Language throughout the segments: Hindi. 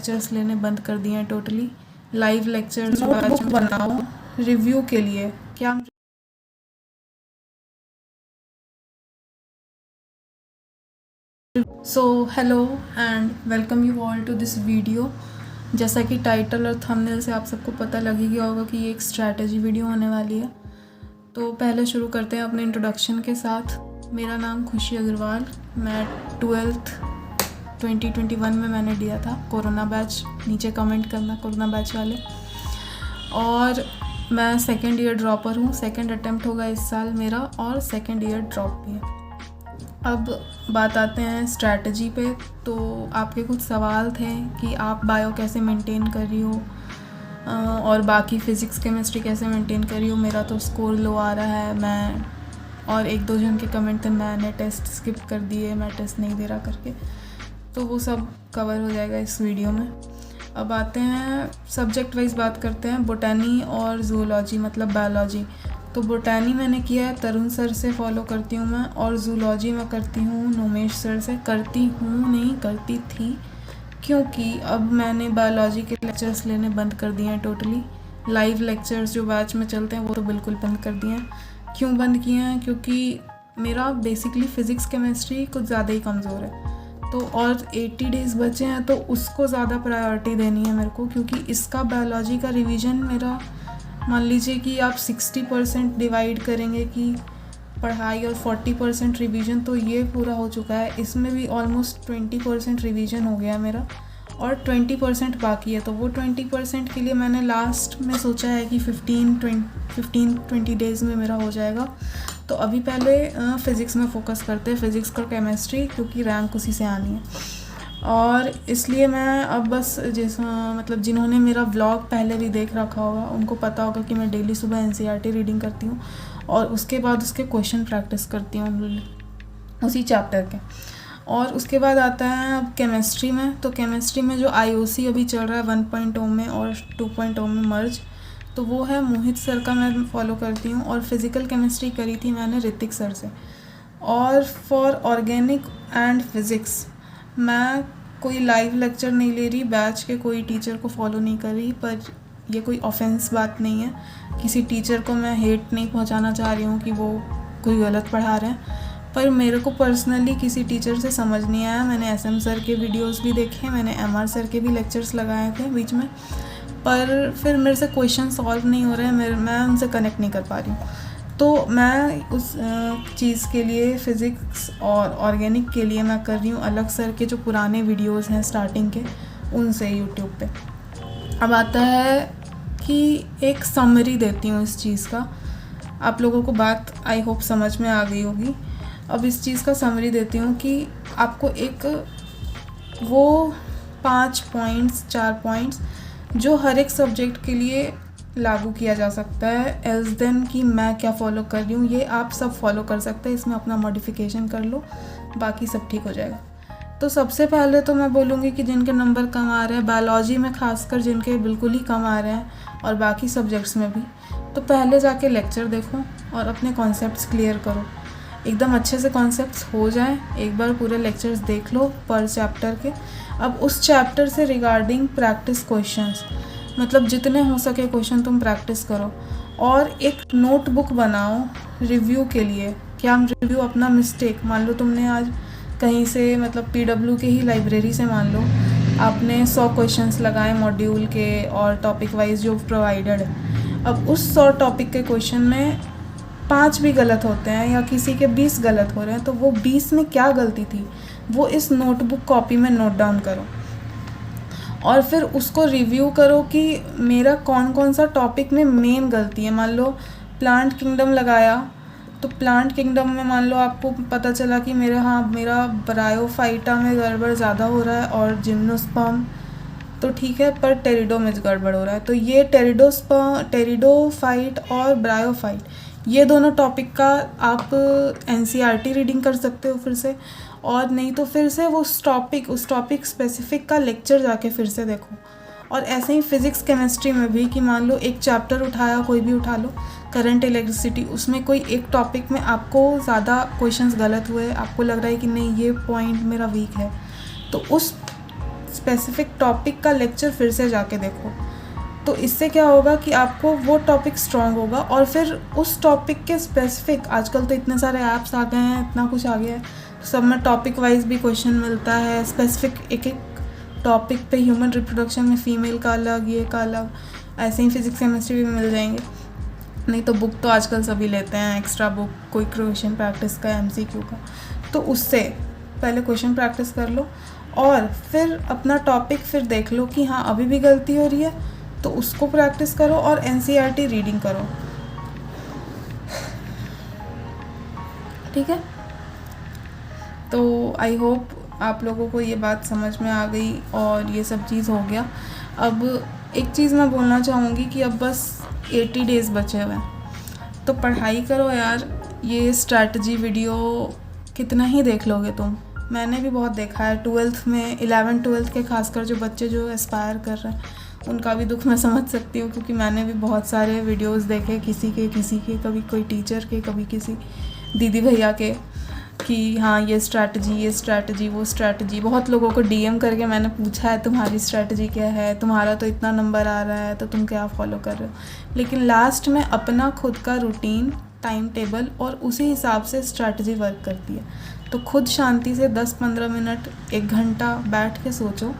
लेक्चर्स लेने बंद कर दिए हैं टोटली। लाइव लेक्चर्स नोटबुक बनाओ रिव्यू के लिए। क्या hello and welcome you all to this video. जैसा कि टाइटल और थंबनेल से आप सबको पता लग ही गया होगा कि ये एक स्ट्रैटेजी वीडियो होने वाली है। तो पहले शुरू करते हैं अपने इंट्रोडक्शन के साथ। मेरा नाम खुशी अग्रवाल, मैं 12th 2021 में मैंने दिया था कोरोना बैच। नीचे कमेंट करना कोरोना बैच वाले। और मैं सेकेंड ईयर ड्रॉपर हूँ। सेकेंड अटेम्प्ट होगा इस साल मेरा और सेकेंड ईयर ड्रॉप भी है। अब बात आते हैं स्ट्रैटेजी पे। तो आपके कुछ सवाल थे कि आप बायो कैसे मेंटेन कर रही हो और बाकी फ़िज़िक्स केमिस्ट्री कैसे मेंटेन कर रही हो। मेरा तो स्कोर लो आ रहा है, मैं और एक दो जन के कमेंट थे मैंने टेस्ट स्किप कर दिए, मैं टेस्ट नहीं दे रहा करके। तो वो सब कवर हो जाएगा इस वीडियो में। अब आते हैं सब्जेक्ट वाइज बात करते हैं। बोटैनी और जूलॉजी मतलब बायोलॉजी। तो बोटैनी मैंने किया है तरुण सर से फॉलो करती हूँ मैं, और जूलॉजी मैं करती हूँ नोमेश सर से। करती हूँ नहीं करती थी, क्योंकि अब मैंने बायोलॉजी के लेक्चर्स लेने बंद कर दिए हैं टोटली। लाइव लेक्चर्स जो बैच में चलते हैं वो तो बिल्कुल बंद कर दिए हैं। क्यों बंद किए हैं? क्योंकि मेरा बेसिकली फ़िज़िक्स केमिस्ट्री कुछ ज़्यादा ही कमज़ोर है। तो और 80 डेज़ बचे हैं तो उसको ज़्यादा प्रायोरिटी देनी है मेरे को, क्योंकि इसका बायोलॉजी का रिवीजन मेरा, मान लीजिए कि आप 60% डिवाइड करेंगे कि पढ़ाई और 40% रिवीजन, तो ये पूरा हो चुका है। इसमें भी ऑलमोस्ट 20% रिवीजन हो गया मेरा और 20% बाकी है। तो वो 20% के लिए मैंने लास्ट में सोचा है कि 15-20 डेज़ में मेरा हो जाएगा। तो अभी पहले फ़िज़िक्स में फ़ोकस करते हैं, फ़िज़िक्स और केमिस्ट्री, क्योंकि रैंक उसी से आनी है। और इसलिए मैं अब बस मतलब जिन्होंने मेरा व्लॉग पहले भी देख रखा होगा उनको पता होगा कि मैं डेली सुबह एनसीईआरटी रीडिंग करती हूँ और उसके बाद उसके क्वेश्चन प्रैक्टिस करती हूँ उसी चैप्टर के। और उसके बाद आता है अब केमिस्ट्री में। तो केमिस्ट्री में जो आईओसी अभी चल रहा है 1.0 में और 2.0 में मर्ज, तो वो है मोहित सर का मैं फॉलो करती हूँ। और फिज़िकल केमिस्ट्री करी थी मैंने ऋतिक सर से। और फॉर ऑर्गेनिक एंड फिज़िक्स मैं कोई लाइव लेक्चर नहीं ले रही, बैच के कोई टीचर को फॉलो नहीं कर रही। पर ये कोई ऑफेंस बात नहीं है, किसी टीचर को मैं हेट नहीं पहुंचाना चाह रही हूँ कि वो कोई गलत पढ़ा रहे हैं। पर मेरे को पर्सनली किसी टीचर से समझ नहीं आया। मैंने एसएम सर के वीडियोस भी देखे, मैंने एमआर सर के भी लेक्चर्स लगाए थे बीच में, पर फिर मेरे से क्वेश्चन सॉल्व नहीं हो रहे हैं, मैं उनसे कनेक्ट नहीं कर पा रही हूँ। तो मैं उस चीज़ के लिए फ़िज़िक्स और ऑर्गेनिक के लिए मैं कर रही हूँ अलग सर के जो पुराने वीडियोस हैं स्टार्टिंग के, उनसे यूट्यूब पे। अब आता है कि एक समरी देती हूँ इस चीज़ का। आप लोगों को बात आई होप समझ में आ गई होगी। अब इस चीज़ का समरी देती हूँ कि आपको एक वो 5 पॉइंट्स 4 पॉइंट्स जो हर एक सब्जेक्ट के लिए लागू किया जा सकता है एज देन कि मैं क्या फ़ॉलो कर रही हूँ, ये आप सब फॉलो कर सकते हैं। इसमें अपना मॉडिफिकेशन कर लो, बाकी सब ठीक हो जाएगा। तो सबसे पहले तो मैं बोलूँगी कि जिनके नंबर कम आ रहे हैं बायोलॉजी में, खासकर जिनके बिल्कुल ही कम आ रहे हैं और बाकी सब्जेक्ट्स में भी, तो पहले जाके लेक्चर देखो और अपने कॉन्सेप्ट्स क्लियर करो। एकदम अच्छे से कॉन्सेप्ट्स हो जाएं, एक बार पूरे लेक्चर्स देख लो पर चैप्टर के। अब उस चैप्टर से रिगार्डिंग प्रैक्टिस क्वेश्चंस, मतलब जितने हो सके क्वेश्चन तुम प्रैक्टिस करो और एक नोटबुक बनाओ रिव्यू के लिए। क्या रिव्यू? अपना मिस्टेक। मान लो तुमने आज कहीं से मतलब पीडब्ल्यू के ही लाइब्रेरी से मान लो आपने 100 क्वेश्चंस लगाए मॉड्यूल के और टॉपिक वाइज जो प्रोवाइडेड है। अब उस 100 टॉपिक के क्वेश्चन में 5 भी गलत होते हैं या किसी के 20 गलत हो रहे हैं, तो वो 20 में क्या गलती थी वो इस नोटबुक कॉपी में नोट डाउन करो और फिर उसको रिव्यू करो कि मेरा कौन कौन सा टॉपिक में मेन गलती है। मान लो प्लांट किंगडम लगाया, तो प्लांट किंगडम में मान लो आपको पता चला कि मेरा ब्रायोफाइटा में गड़बड़ ज़्यादा हो रहा है और जिम्नोस्पर्म तो ठीक है, पर टेरिडो में गड़बड़ हो रहा है। तो ये टेरिडोफाइट और ब्रायोफाइट, ये दोनों टॉपिक का आप एनसीईआरटी रीडिंग कर सकते हो फिर से, और नहीं तो फिर से उस टॉपिक स्पेसिफिक का लेक्चर जाके फिर से देखो। और ऐसे ही फिज़िक्स केमिस्ट्री में भी कि मान लो एक चैप्टर उठाया, कोई भी उठा लो, करंट इलेक्ट्रिसिटी, उसमें कोई एक टॉपिक में आपको ज़्यादा क्वेश्चंस गलत हुए, आपको लग रहा है कि नहीं ये पॉइंट मेरा वीक है, तो उस स्पेसिफिक टॉपिक का लेक्चर फिर से जाके देखो। तो इससे क्या होगा कि आपको वो टॉपिक स्ट्रॉन्ग होगा, और फिर उस टॉपिक के स्पेसिफिक, आजकल तो इतने सारे ऐप्स आ गए हैं, इतना कुछ आ गया है, सब में टॉपिक वाइज भी क्वेश्चन मिलता है। स्पेसिफिक एक एक टॉपिक पे, ह्यूमन रिप्रोडक्शन में फीमेल का अलग, ये का अलग, ऐसे ही फिजिक्स केमिस्ट्री भी मिल जाएंगे। नहीं तो बुक तो आजकल सभी लेते हैं, एक्स्ट्रा बुक, कोई क्वेश्चन प्रैक्टिस का, MCQ का। तो उससे पहले क्वेश्चन प्रैक्टिस कर लो और फिर अपना टॉपिक फिर देख लो कि हाँ अभी भी गलती हो रही है, तो उसको प्रैक्टिस करो और NCERT रीडिंग करो, ठीक है। तो आई होप आप लोगों को ये बात समझ में आ गई और ये सब चीज़ हो गया। अब एक चीज़ मैं बोलना चाहूँगी कि अब बस 80 डेज़ बचे हुए हैं, तो पढ़ाई करो यार। ये स्ट्रैटेजी वीडियो कितना ही देख लोगे तुम, मैंने भी बहुत देखा है। 12th में, 11th 12th के खासकर जो बच्चे जो एस्पायर कर रहे हैं, उनका भी दुख मैं समझ सकती हूँ, क्योंकि मैंने भी बहुत सारे वीडियोस देखे, किसी के, कभी कोई टीचर के, कभी किसी दीदी भैया के, कि हाँ ये स्ट्रैटेजी, वो स्ट्रैटेजी। बहुत लोगों को DM करके मैंने पूछा है तुम्हारी स्ट्रैटेजी क्या है, तुम्हारा तो इतना नंबर आ रहा है तो तुम क्या फॉलो कर रहे हो। लेकिन लास्ट में अपना खुद का रूटीन, टाइम टेबल और उसी हिसाब से स्ट्रैटेजी वर्क करती है। तो खुद शांति से 10-15 मिनट, 1 घंटा बैठ के सोचो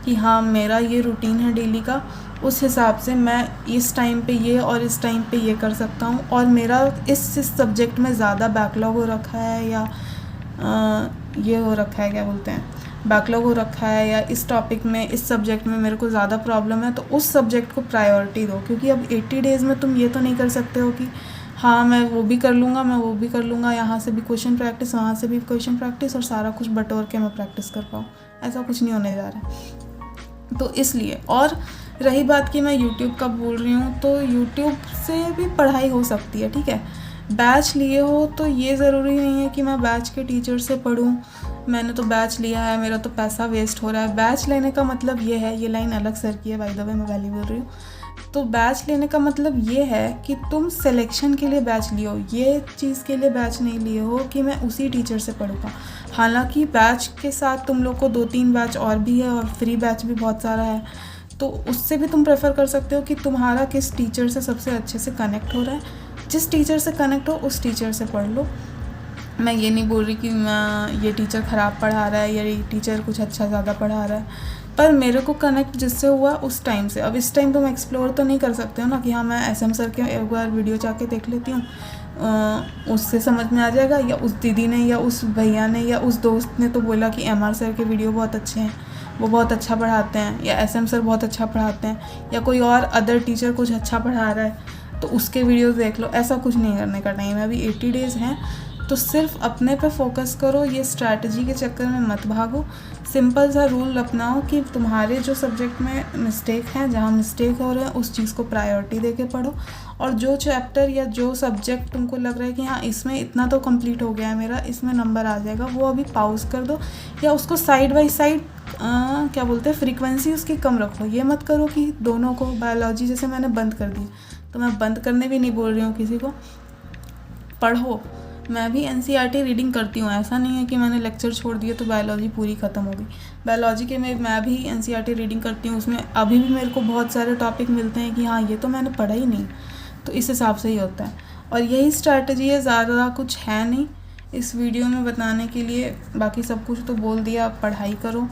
कि हाँ मेरा ये रूटीन है डेली का, उस हिसाब से मैं इस टाइम पे ये और इस टाइम पे ये कर सकता हूँ, और मेरा इस सब्जेक्ट में ज़्यादा बैकलॉग हो रखा है या ये हो रखा है, क्या बोलते हैं, बैकलॉग हो रखा है, या इस टॉपिक में, इस सब्जेक्ट में मेरे को ज़्यादा प्रॉब्लम है, तो उस सब्जेक्ट को प्रायोरिटी दो। क्योंकि अब 80 डेज़ में तुम ये तो नहीं कर सकते हो कि हाँ मैं वो भी कर लूँगा, यहाँ से भी क्वेश्चन प्रैक्टिस, वहाँ से भी क्वेश्चन प्रैक्टिस, और सारा कुछ बटोर के मैं प्रैक्टिस कर पाऊँ। ऐसा कुछ नहीं होने जा रहा। तो इसलिए, और रही बात कि मैं यूट्यूब का बोल रही हूँ, तो यूट्यूब से भी पढ़ाई हो सकती है, ठीक है। बैच लिए हो तो ये ज़रूरी नहीं है कि मैं बैच के टीचर से पढ़ूँ। मैंने तो बैच लिया है, मेरा तो पैसा वेस्ट हो रहा है। बैच लेने का मतलब ये है, ये लाइन अलग सर की है बाय द वे, मैं वैली बोल रही हूँ। तो बैच लेने का मतलब ये है कि तुम सिलेक्शन के लिए बैच लियो, ये चीज़ के लिए बैच नहीं लिए हो कि मैं उसी टीचर से पढ़ूँगा। हालांकि बैच के साथ तुम लोग को 2-3 बैच और भी है, और फ्री बैच भी बहुत सारा है, तो उससे भी तुम प्रेफर कर सकते हो कि तुम्हारा किस टीचर से सबसे अच्छे से कनेक्ट हो रहा है। जिस टीचर से कनेक्ट हो उस टीचर से पढ़ लो। मैं ये नहीं बोल रही कि मैं ये टीचर ख़राब पढ़ा रहा है या ये टीचर कुछ अच्छा ज़्यादा पढ़ा रहा है, पर मेरे को कनेक्ट जिससे हुआ उस टाइम से। अब इस टाइम तुम एक्सप्लोर तो नहीं कर सकते हो ना कि हाँ मैं SM सर के एक बार वीडियो जाके देख लेती हूँ, उससे समझ में आ जाएगा, या उस दीदी ने या उस भैया ने या उस दोस्त ने तो बोला कि MR सर के वीडियो बहुत अच्छे हैं, वो बहुत अच्छा पढ़ाते हैं, या SM सर बहुत अच्छा पढ़ाते हैं, या कोई और अदर टीचर कुछ अच्छा पढ़ा रहा है तो उसके वीडियोस देख लो। ऐसा कुछ नहीं करने का टाइम है, अभी 80 डेज़ हैं, तो सिर्फ अपने पे फोकस करो। ये स्ट्रैटेजी के चक्कर में मत भागो। सिंपल सा रूल अपनाओ कि तुम्हारे जो सब्जेक्ट में मिस्टेक हैं, जहाँ मिस्टेक हो रहे हैं उस चीज़ को प्रायोरिटी दे के पढ़ो, और जो चैप्टर या जो सब्जेक्ट तुमको लग रहा है कि हाँ इसमें इतना तो कंप्लीट हो गया है मेरा, इसमें नंबर आ जाएगा, वो अभी पॉज कर दो, या उसको साइड बाय साइड क्या बोलते हैं, फ्रीक्वेंसी उसकी कम रखो। ये मत करो कि दोनों को, बायोलॉजी जैसे मैंने बंद कर दी, तो मैं बंद करने भी नहीं बोल रही हूँ किसी को, पढ़ो। मैं भी NCERT रीडिंग करती हूँ, ऐसा नहीं है कि मैंने लेक्चर छोड़ दिए तो बायोलॉजी पूरी ख़त्म हो गई। बायोलॉजी के में मैं भी NCERT रीडिंग करती हूँ, उसमें अभी भी मेरे को बहुत सारे टॉपिक मिलते हैं कि हाँ ये तो मैंने पढ़ा ही नहीं, तो इस हिसाब से ही होता है। और यही स्ट्रैटेजी है, ज़्यादा कुछ है नहीं इस वीडियो में बताने के लिए। बाकी सब कुछ तो बोल दिया, पढ़ाई करो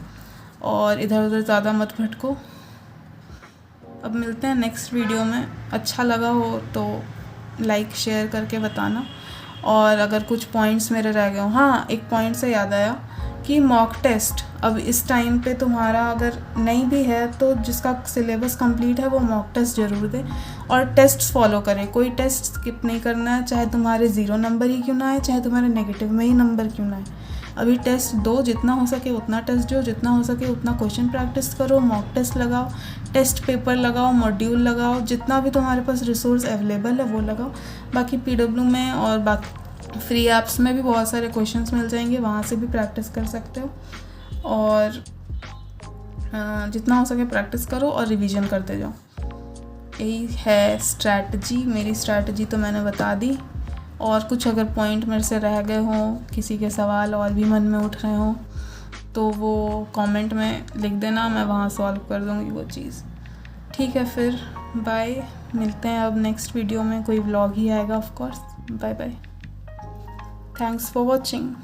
और इधर उधर ज़्यादा मत भटको। अब मिलते हैं नेक्स्ट वीडियो में। अच्छा लगा हो तो लाइक शेयर करके बताना, और अगर कुछ पॉइंट्स मेरे रह गए हो, हाँ एक पॉइंट से याद आया कि मॉक टेस्ट अब इस टाइम पे तुम्हारा अगर नहीं भी है तो जिसका सिलेबस कंप्लीट है वो मॉक टेस्ट ज़रूर दे, और टेस्ट्स फॉलो करें। कोई टेस्ट स्किप नहीं करना है, चाहे तुम्हारे 0 नंबर ही क्यों ना आए, चाहे तुम्हारे नेगेटिव में ही नंबर क्यों ना आए। अभी टेस्ट दो, जितना हो सके उतना टेस्ट दो, जितना हो सके उतना क्वेश्चन प्रैक्टिस करो, मॉक टेस्ट लगाओ, टेस्ट पेपर लगाओ, मॉड्यूल लगाओ, जितना भी तुम्हारे पास रिसोर्स अवेलेबल है वो लगाओ। बाकी PW में और बाकी फ्री ऐप्स में भी बहुत सारे क्वेश्चंस मिल जाएंगे, वहाँ से भी प्रैक्टिस कर सकते हो। और जितना हो सके प्रैक्टिस करो और रिवीजन करते जाओ। यही है स्ट्रैटेजी। मेरी स्ट्रैटेजी तो मैंने बता दी, और कुछ अगर पॉइंट मेरे से रह गए हों, किसी के सवाल और भी मन में उठ रहे हों तो वो कमेंट में लिख देना, मैं वहाँ सॉल्व कर दूँगी वो चीज़। ठीक है, फिर बाय, मिलते हैं अब नेक्स्ट वीडियो में। कोई व्लॉग ही आएगा of course. Bye bye, thanks for watching.